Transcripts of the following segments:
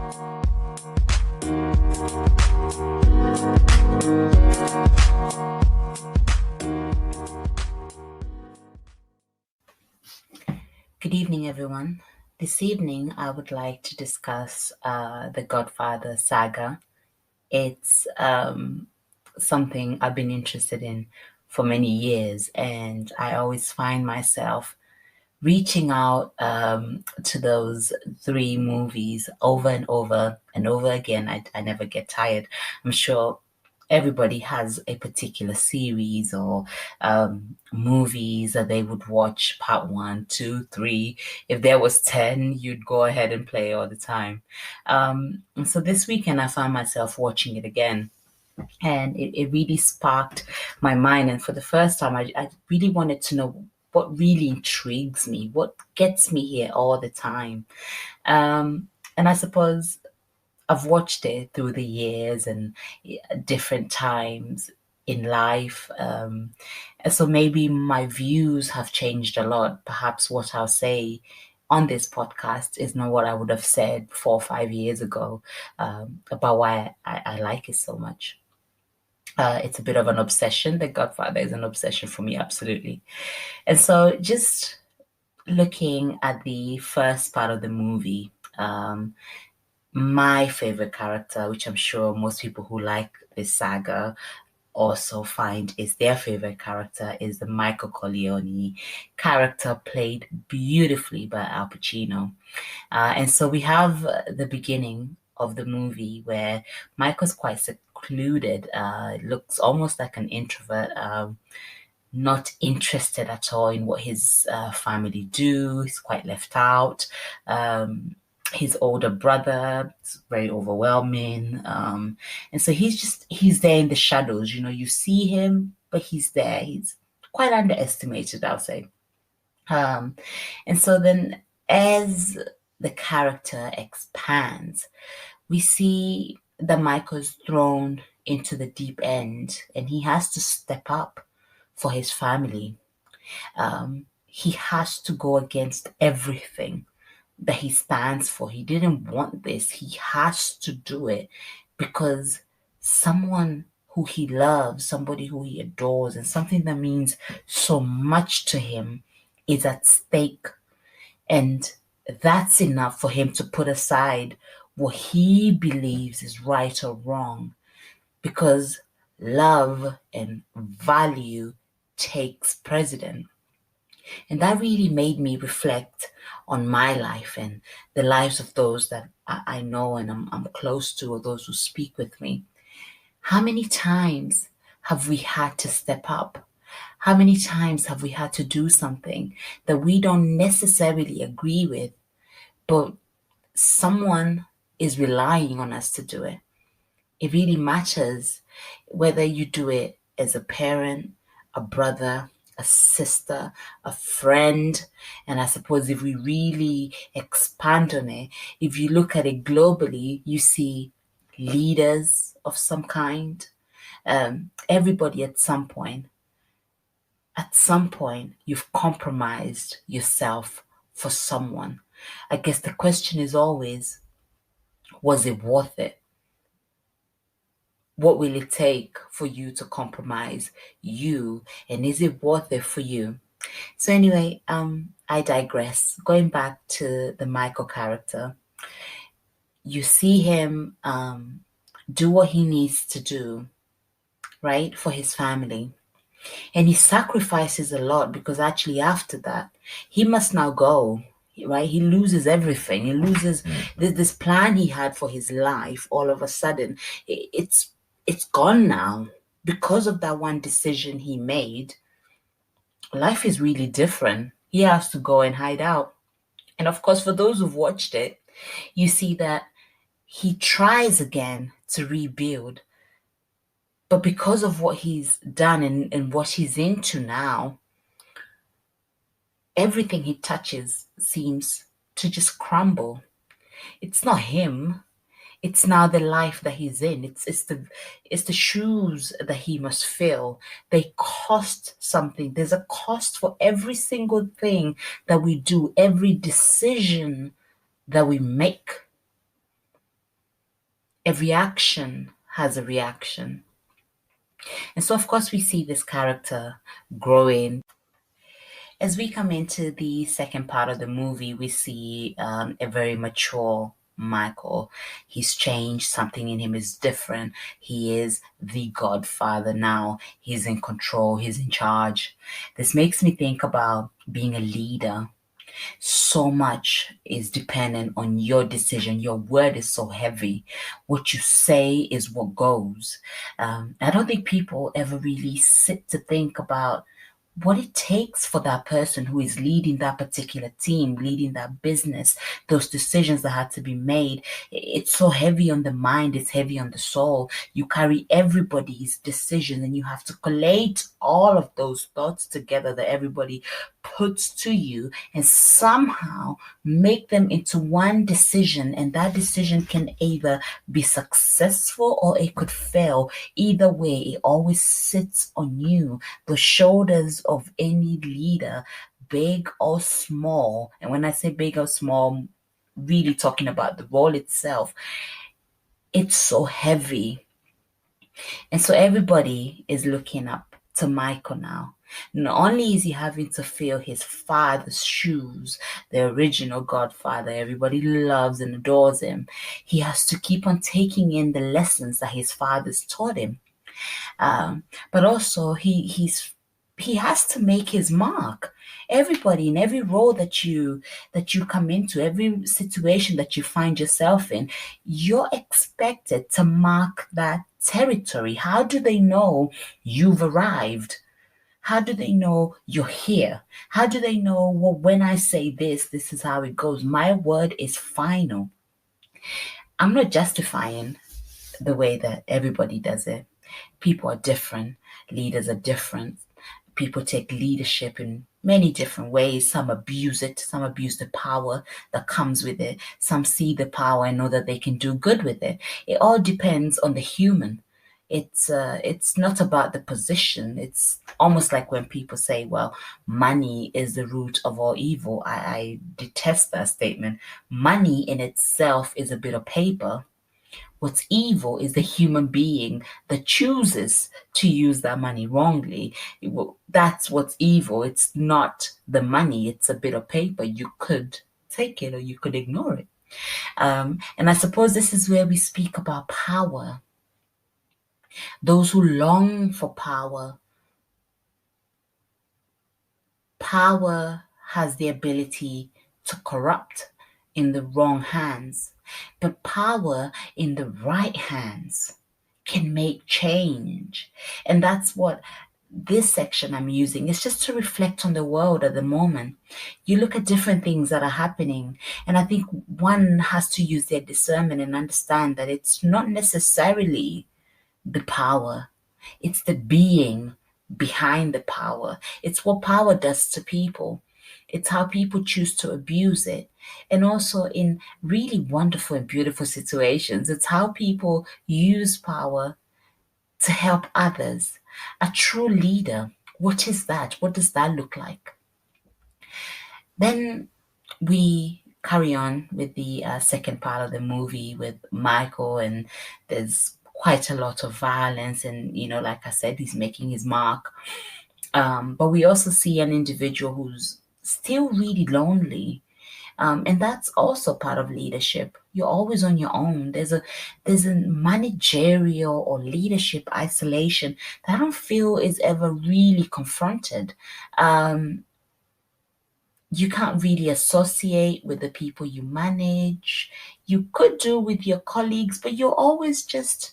Good evening, everyone. This evening, I would like to discuss the Godfather saga. It's something I've been interested in for many years, and I always find myself reaching out to those three movies over and over and over again. I never get tired. I'm sure everybody has a particular series or movies that they would watch part 1, 2, 3. If there was 10, you'd go ahead and play all the time. And so this weekend I found myself watching it again, and it really sparked my mind. And for the first time, I really wanted to know what really intrigues me, what gets me here all the time. And I suppose I've watched it through the years and different times in life. So maybe my views have changed a lot. Perhaps what I'll say on this podcast is not what I would have said 4 or 5 years ago about why I like it so much. It's a bit of an obsession. The Godfather is an obsession for me, absolutely. And so just looking at the first part of the movie, my favorite character, which I'm sure most people who like this saga also find is their favorite character, is the Michael Corleone character, played beautifully by Al Pacino. And so we have the beginning of the movie where Michael's quite secluded, looks almost like an introvert, not interested at all in what his family do. He's quite left out. His older brother is very overwhelming. And so he's there in the shadows. You see him, but he's there. He's quite underestimated, I'll say. And so then as the character expands, we see that Michael's thrown into the deep end and he has to step up for his family. He has to go against everything that he stands for. He didn't want this. He has to do it because someone who he loves, somebody who he adores, and something that means so much to him is at stake. And that's enough for him to put aside what he believes is right or wrong, because love and value takes precedent. And that really made me reflect on my life and the lives of those that I know and I'm close to, or those who speak with me. How many times have we had to step up? How many times have we had to do something that we don't necessarily agree with, but someone is relying on us to do it? It really matters whether you do it as a parent, a brother, a sister, a friend. And I suppose if we really expand on it, if you look at it globally, you see leaders of some kind. Everybody at some point, you've compromised yourself for someone. I guess the question is always, was it worth it? What will it take for you to compromise you? And is it worth it for you? So anyway, I digress. Going back to the Michael character, you see him do what he needs to do, right, for his family. And he sacrifices a lot because actually after that, he must now go, right? He loses everything. He loses this plan he had for his life. All of a sudden, it's gone now because of that one decision he made. Life is really different. He has to go and hide out. And of course, for those who've watched it, you see that he tries again to rebuild. But because of what he's done and what he's into now, everything he touches seems to just crumble. It's not him. It's now the life that he's in. It's the shoes that he must fill. They cost something. There's a cost for every single thing that we do, every decision that we make. Every action has a reaction. And so, of course, we see this character growing. As we come into the second part of the movie, we see a very mature Michael. He's changed. Something in him is different. He is the Godfather now. He's in control. He's in charge. This makes me think about being a leader. So much is dependent on your decision. Your word is so heavy. What you say is what goes. I don't think people ever really sit to think about what it takes for that person who is leading that particular team, leading that business, those decisions that had to be made. It's so heavy on the mind, it's heavy on the soul. You carry everybody's decision and you have to collate all of those thoughts together that everybody puts to you and somehow make them into one decision. And that decision can either be successful or it could fail. Either way, it always sits on you, the shoulders of any leader, big or small. And when I say big or small, really talking about the role itself, it's so heavy. And so everybody is looking up to Michael now. Not only is he having to fill his father's shoes, the original Godfather, everybody loves and adores him, he has to keep on taking in the lessons that his father's taught him. But also he has to make his mark. Everybody in every role that you come into, every situation that you find yourself in, you're expected to mark that territory. How do they know you've arrived? How do they know you're here? How do they know, well, when I say this, this is how it goes? My word is final. I'm not justifying the way that everybody does it. People are different, leaders are different. People take leadership in many different ways. Some abuse it, some abuse the power that comes with it. Some see the power and know that they can do good with it. It all depends on the human. It's not about the position. It's almost like when people say, well, money is the root of all evil. I detest that statement. Money in itself is a bit of paper. What's evil is the human being that chooses to use that money wrongly. That's what's evil. It's not the money, it's a bit of paper. You could take it or you could ignore it. And I suppose this is where we speak about power. Those who long for power, power has the ability to corrupt in the wrong hands, but power in the right hands can make change. And that's what this section I'm using is, just to reflect on the world at the moment. You look at different things that are happening, and I think one has to use their discernment and understand that it's not necessarily the power, it's the being behind the power. It's what power does to people. It's how people choose to abuse it. And also in really wonderful and beautiful situations, it's how people use power to help others. A true leader, what is that? What does that look like? Then we carry on with the second part of the movie with Michael, and there's quite a lot of violence. And, like I said, he's making his mark. But we also see an individual who's still really lonely. And that's also part of leadership. You're always on your own. There's a managerial or leadership isolation that I don't feel is ever really confronted. You can't really associate with the people you manage. You could do with your colleagues, but you're always just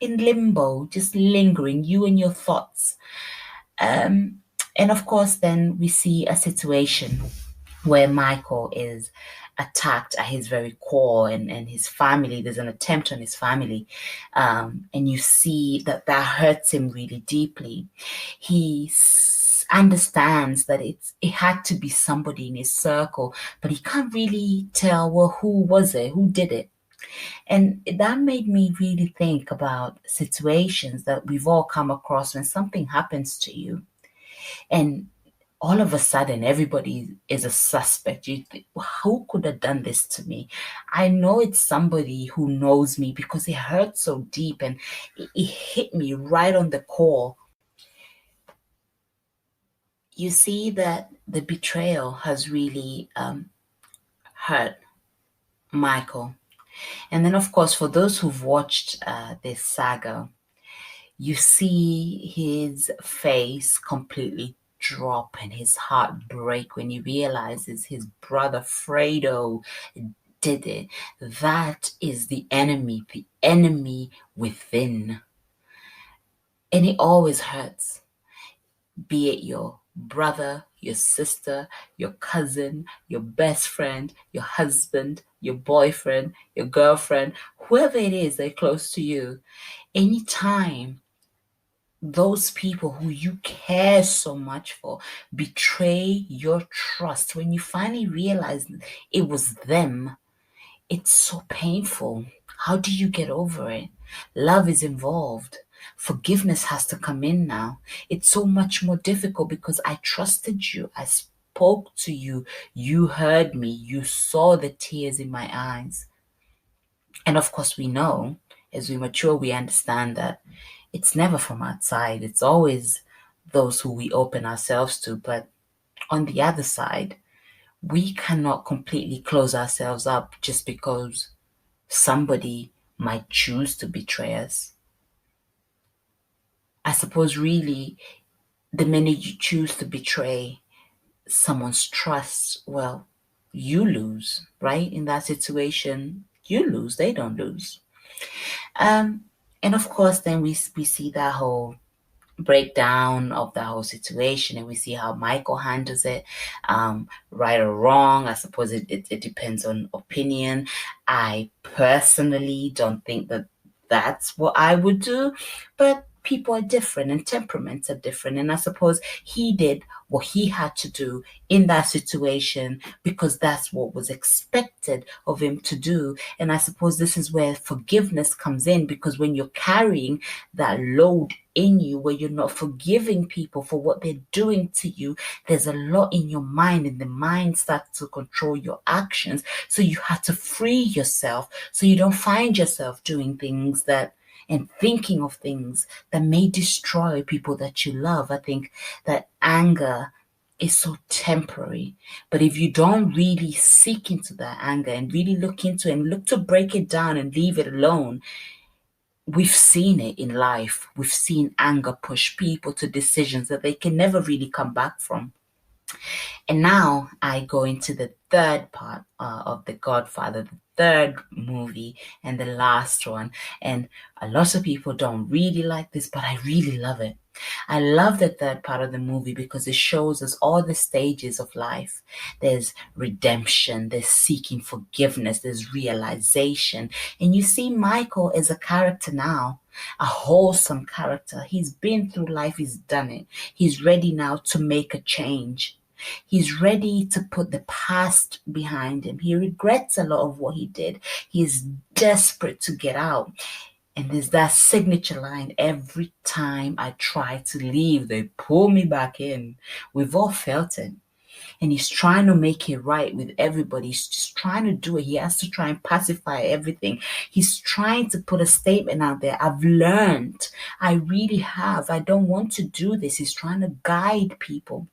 in limbo, just lingering, you and your thoughts. And of course, then we see a situation where Michael is attacked at his very core, and his family, there's an attempt on his family. And you see that hurts him really deeply. He understands that it had to be somebody in his circle, but he can't really tell, well, who was it, who did it. And that made me really think about situations that we've all come across when something happens to you. And all of a sudden everybody is a suspect. You think, who could have done this to me? I know it's somebody who knows me because it hurt so deep and it hit me right on the core. You see that the betrayal has really hurt Michael. And then, of course, for those who've watched this saga, you see his face completely drop and his heart break when he realizes his brother Fredo did it. That is the enemy within. And it always hurts, be it your brother, your sister, your cousin, your best friend, your husband, your boyfriend, your girlfriend, whoever it is they're close to you. Anytime those people who you care so much for betray your trust, when you finally realize it was them, it's so painful. How do you get over it? Love is involved. Forgiveness has to come in now. It's so much more difficult because I trusted you. I spoke to you. You heard me. You saw the tears in my eyes. And of course, we know as we mature, we understand that it's never from outside. It's always those who we open ourselves to. But on the other side, we cannot completely close ourselves up just because somebody might choose to betray us. I suppose really the minute you choose to betray someone's trust, well, you lose, right? In that situation, you lose, they don't lose. Um, and of course, then we see that whole breakdown of the whole situation and we see how Michael handles it, right or wrong. I suppose it depends on opinion. I personally don't think that that's what I would do, but people are different and temperaments are different. And I suppose he did what he had to do in that situation because that's what was expected of him to do. And I suppose this is where forgiveness comes in, because when you're carrying that load in you where you're not forgiving people for what they're doing to you, there's a lot in your mind and the mind starts to control your actions. So you have to free yourself so you don't find yourself doing things that and thinking of things that may destroy people that you love. I think that anger is so temporary. But if you don't really seek into that anger and really look into it and look to break it down and leave it alone, we've seen it in life. We've seen anger push people to decisions that they can never really come back from. And now I go into the third part of The Godfather, the third movie and the last one. And a lot of people don't really like this, but I really love it. I love the third part of the movie because it shows us all the stages of life. There's redemption, there's seeking forgiveness, there's realization. And you see Michael as a character now, a wholesome character. He's been through life, he's done it. He's ready now to make a change. He's ready to put the past behind him. He regrets a lot of what he did. He's desperate to get out. And there's that signature line, every time I try to leave, they pull me back in. We've all felt it. And he's trying to make it right with everybody. He's just trying to do it. He has to try and pacify everything. He's trying to put a statement out there. I've learned. I really have. I don't want to do this. He's trying to guide people.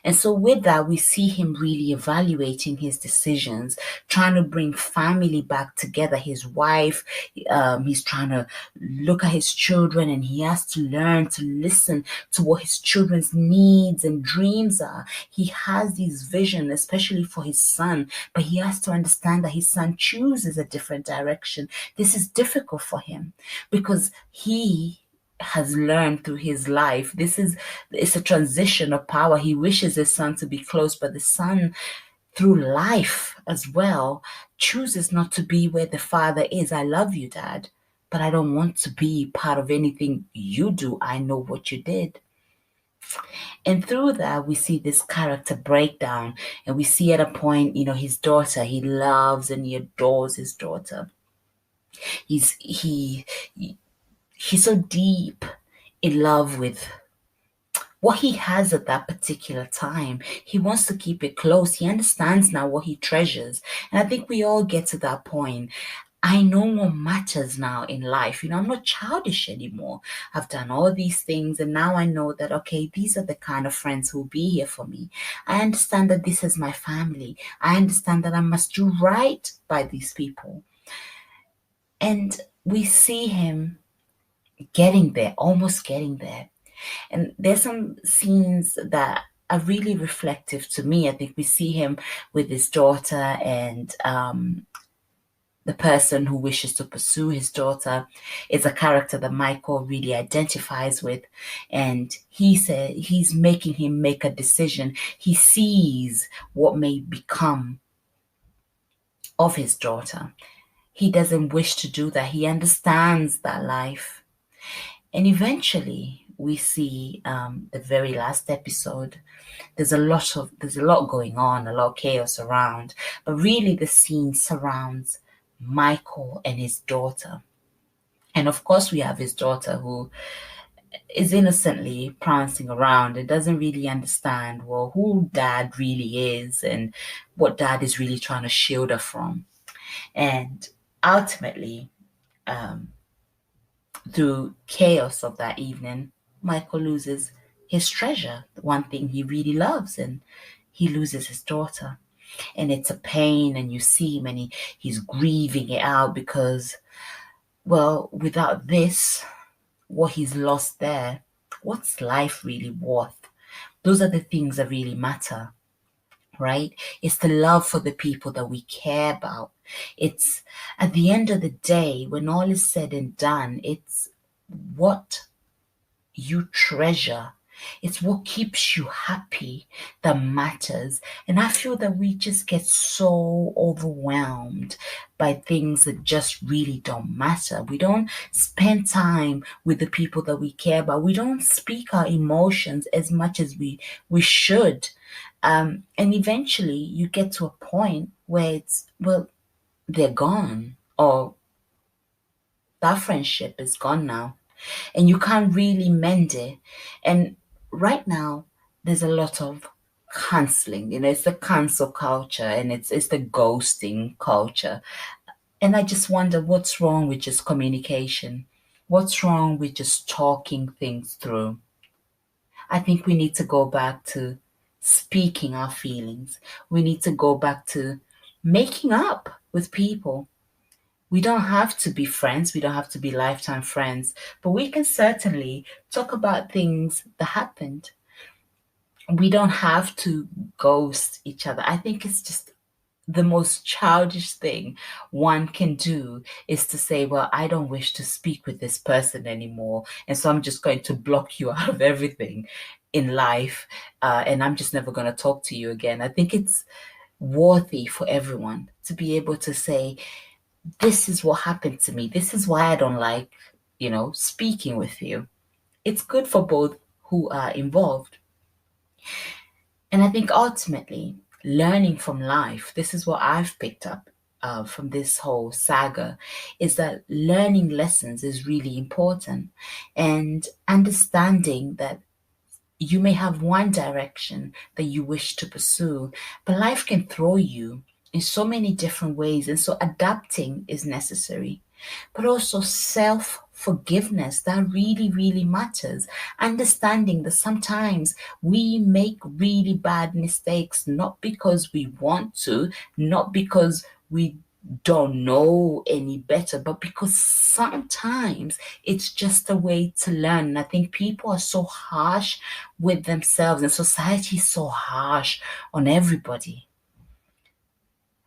And so with that, we see him really evaluating his decisions, trying to bring family back together, his wife. He's trying to look at his children, and he has to learn to listen to what his children's needs and dreams are. He has these visions, especially for his son, but he has to understand that his son chooses a different direction. This is difficult for him because he has learned through his life. It's a transition of power. He wishes his son to be close, but the son through life as well chooses not to be where the father is. I love you, Dad, but I don't want to be part of anything you do. I know what you did. And through that, we see this character breakdown, and we see at a point, his daughter, he loves and he adores his daughter. He's so deep in love with what he has at that particular time. He wants to keep it close. He understands now what he treasures. And I think we all get to that point. I know what matters now in life. I'm not childish anymore. I've done all these things, and now I know that, okay, these are the kind of friends who will be here for me. I understand that this is my family. I understand that I must do right by these people. And we see him getting there, almost getting there. And there's some scenes that are really reflective to me. I think we see him with his daughter and the person who wishes to pursue his daughter is a character that Michael really identifies with. And he said he's making him make a decision. He sees what may become of his daughter. He doesn't wish to do that. He understands that life. And eventually we see the very last episode. There's a lot going on, a lot of chaos around, but really the scene surrounds Michael and his daughter. And of course, we have his daughter who is innocently prancing around and doesn't really understand, well, who dad really is and what dad is really trying to shield her from. And ultimately, um, through chaos of that evening, Michael loses his treasure, the one thing he really loves, and he loses his daughter. And it's a pain, and you see him and he's grieving it out because, well, without this, what he's lost there, what's life really worth? Those are the things that really matter, right? It's the love for the people that we care about. It's at the end of the day, when all is said and done, it's what you treasure. It's what keeps you happy that matters. And I feel that we just get so overwhelmed by things that just really don't matter. We don't spend time with the people that we care about. We don't speak our emotions as much as we should. And eventually you get to a point where it's, well, they're gone, or that friendship is gone now, and you can't really mend it. And right now, there's a lot of canceling. It's the cancel culture, and it's the ghosting culture. And I just wonder what's wrong with just communication. What's wrong with just talking things through? I think we need to go back to speaking our feelings. We need to go back to making up with people. We don't have to be friends. We don't have to be lifetime friends, but we can certainly talk about things that happened. We don't have to ghost each other. I think it's just the most childish thing one can do is to say, well, I don't wish to speak with this person anymore. And so I'm just going to block you out of everything in life. And I'm just never going to talk to you again. I think it's worthy for everyone to be able to say, this is what happened to me. This is why I don't like, speaking with you. It's good for both who are involved. And I think ultimately, learning from life, this is what I've picked up from this whole saga, is that learning lessons is really important, and understanding that you may have one direction that you wish to pursue, but life can throw you in so many different ways. And so adapting is necessary, but also self forgiveness that really, really matters. Understanding that sometimes we make really bad mistakes, not because we want to, not because we don't know any better, but because sometimes it's just a way to learn. And I think people are so harsh with themselves, and society is so harsh on everybody.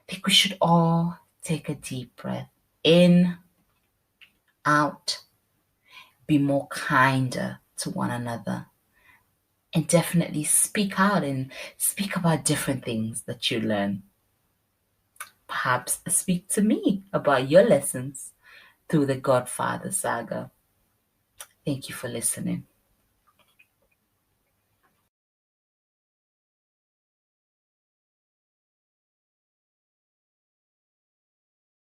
I think we should all take a deep breath in, out, be more kinder to one another, and definitely speak out and speak about different things that you learn. Perhaps speak to me about your lessons through the Godfather saga. Thank you for listening.